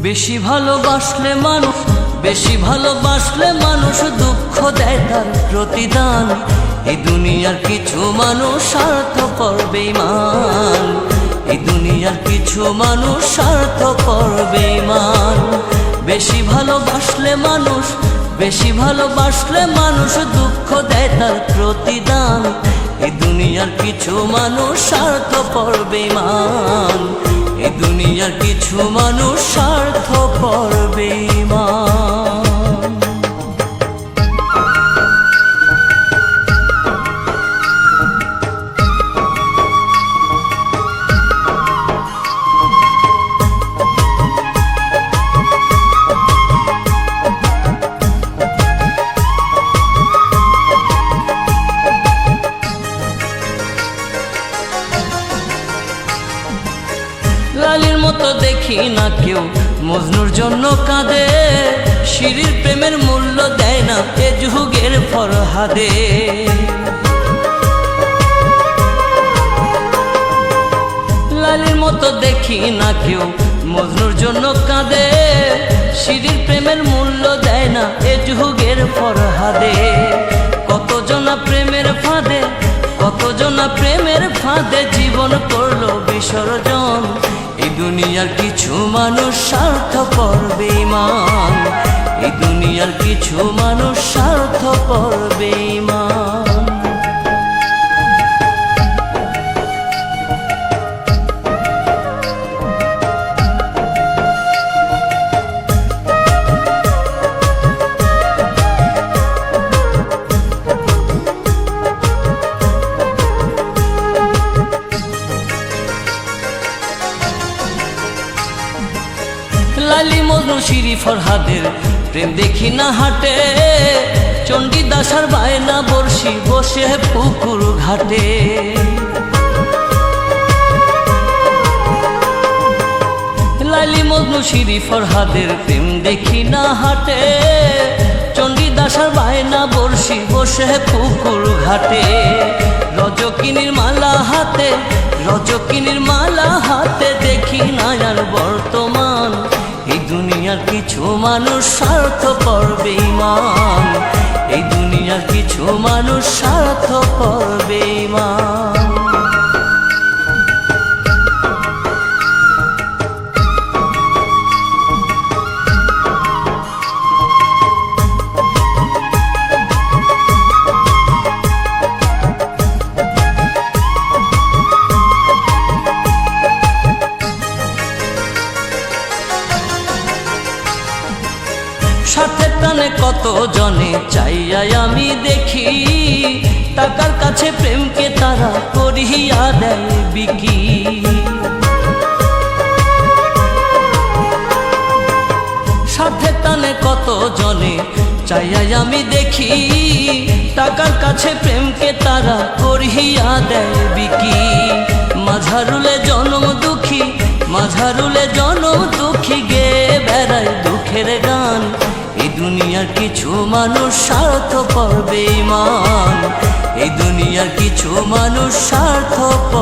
বেশি ভালোবাসলে মানুষ দুঃখ দেয় তার প্রতিদান। এই দুনিয়ার কিছু মানুষ স্বার্থপর বেঈমান, এই দুনিয়ার কিছু মানুষ স্বার্থপর বেঈমান। বেশি ভালোবাসলে মানুষ দুঃখ দেয় তার প্রতিদান। এই দুনিয়ার কিছু মানুষ স্বার্থপর বেঈমান, এই দুনিয়ার কিছু মানুষ স্বার্থপর বেঈমান। লালির মতো দেখি না কেউ মজনুর জন্য কাঁদে, শিরির প্রেমের মূল্য দেয় না এ যুগের ফরহাদে। লালির মতো দেখি না কেউ মজনুর জন্য কাঁদে, শিরির প্রেমের মূল্য দেয় না এ যুগের ফরহাদে। কতজনা প্রেমের ফাঁদে জীবন করলো বিসর্জন। এই দুনিয়ার কিছু মানুষ স্বার্থপর বেঈমান, এই দুনিয়ার কিছু মানুষ স্বার্থপর বেঈমান। লালি মজনু শিরি ফরহাদের প্রেম দেখি না হাটে, চণ্ডীদাস আর বায়না বর্ষি বসে পুকুর ঘাটে। লালি মজনু শিরি ফরহাদের প্রেম দেখি না হাটে, চণ্ডীদাস আর বায়না বর্ষি বসে পুকুর ঘাটে। রজকিনীর মালা হাতে দেখি না আর বর্তমান। এই দুনিয়ার কিছু মানুষ স্বার্থপর বেঈমান, এই দুনিয়ার কিছু মানুষ স্বার্থপর বেঈমান। স্বার্থের টানে কত জনে চাইয়াই আমি দেখি, টাকার কাছে প্রেমকে তারা করিয়া দেয় বিকি। স্বার্থের টানে কত জনে চাইয়াই আমি দেখি, টাকার কাছে প্রেমকে তারা করিয়া দেয় বিকি। মাঝারুলে জনম দুঃখী গে বেড়ায় দুঃখের গান। এই দুনিয়ার কিছু মানুষ স্বার্থপর বেঈমান, এই দুনিয়ার কিছু মানুষ স্বার্থপর।